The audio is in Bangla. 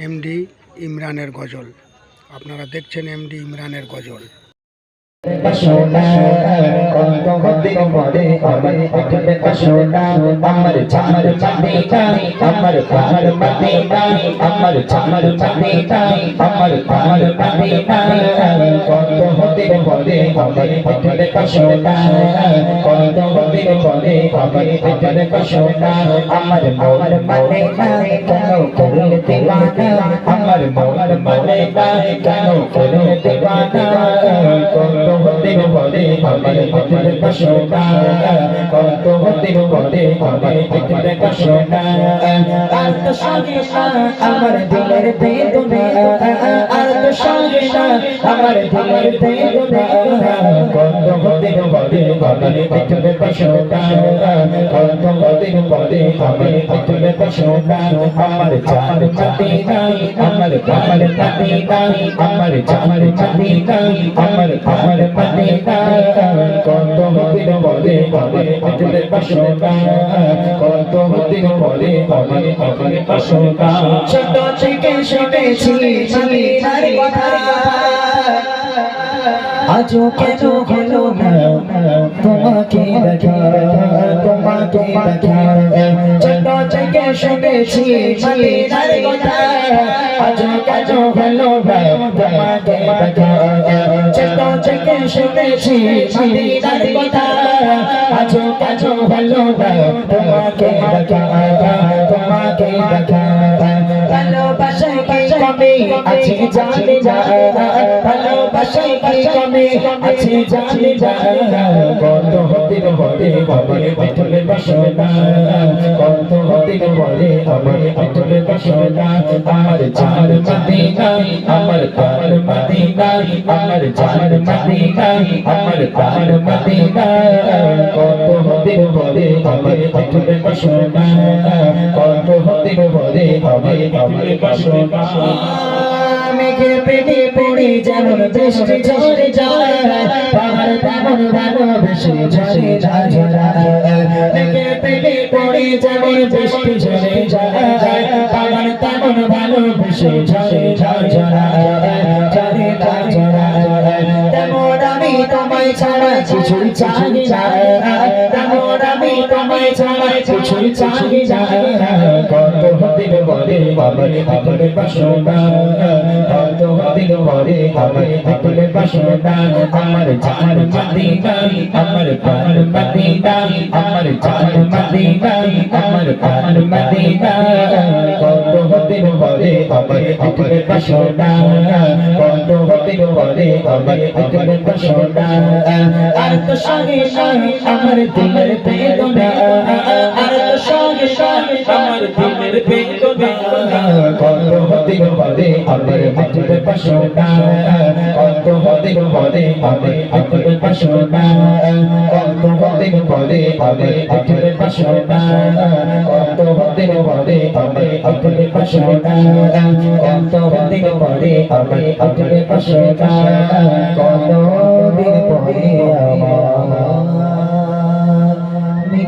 এমডি ইমরানের গজল। আপনারা দেখছেন এমডি ইমরানের গজল। সোনা কত দিন পরে আমার এখানে সোনা আমার চামার মদিনা আমার প্রাণ মদিনা আমার চামার মদিনা আমার প্রাণ মদিনা কত দিন পরে আমার এখানে সোনা কত দিন পরে আমার এখানে সোনা আমার মোর মদিনা কেন করলে দিওয়ানা আমার মোর মদিনা কেন করলে দিওয়ানা কত দিন পরে আমার এখানে সোনা কত দিন পরে আমার এখানে সোনা আর তো সঙ্গে আমার দিলের বেদনা আর তো সঙ্গে আমার দিলের বেদনা কত দিন পরে আমার এখানে সোনা কত দিন পরে আমার এখানে সোনা আমার চার মদিনা আমার প্রাণ মদিনা আমার চার মদিনা আমার প্রাণ মদিনা কত দিন পরে আমার এখানে সোনা কত দিন পরে আমার এখানে সোনা ছোট থেকে শুনেছি মদিনার কথা আজও কেন হলো না তোমাকে দেখা তোমাকে দেখা ছোট থেকে শুনেছি মদিনার কথা আজও কেন হলো না তোমাকে দেখা ছোট থেকে শুনেছি মদিনার কথা আজও কেন হলো না তোমাকে দেখা তোমাকে দেখা ভালোবাসায় কি কমে আছে জানি না ভালোবাসায় কি কমে আছে জানি না কত দিন পরে আমার এখানে সোনা কত দিন পরে আমার এখানে সোনা আমার চার মদিনা আমার প্রাণ মদিনা আমার চার মদিনা আমার প্রাণ মদিনা কত দিন পরে আমার এখানে সোনা কত দিন পরে আমার এখানে সোনা মেঘের পেটে পড়ে যেমন বৃষ্টি ঝরে যায় পাহাড় তেমন ভালোবেসে ঝরে যায় মেঘের পেটে পড়ে যেমন বৃষ্টি ঝরে যায় পাহাড় তেমন ভালোবেসে ঝরে ঝরে তেমন আমি তোমায় ছাড়া কিছুই চাই না তেমন আমি তোমায় ছাড়া কিছুই চাই না কত দিন পরে আমার এখানে সোনা কত দিন পরে আমার এখানে সোনা আমার চার মদিনা আমার প্রাণ মদিনা আমার চার মদিনা আমার প্রাণ মদিনা কত দিন পরে আমার এখানে সোনা কত দিন পরে আমার এখানে সোনা আর তো সঙ্গে আমার দিলের বেদনা আর তো সঙ্গে আমার দিলের বেদনা কত দিন পরে আমার এখানে সোনা কত দিন পরে আমার এখানে সোনা কত দিন পরে আমার এখানে সোনা কত দিন পরে আমার এখানে সোনা কত দিন পরে আমার এখানে সোনা কত দিন পরে আমার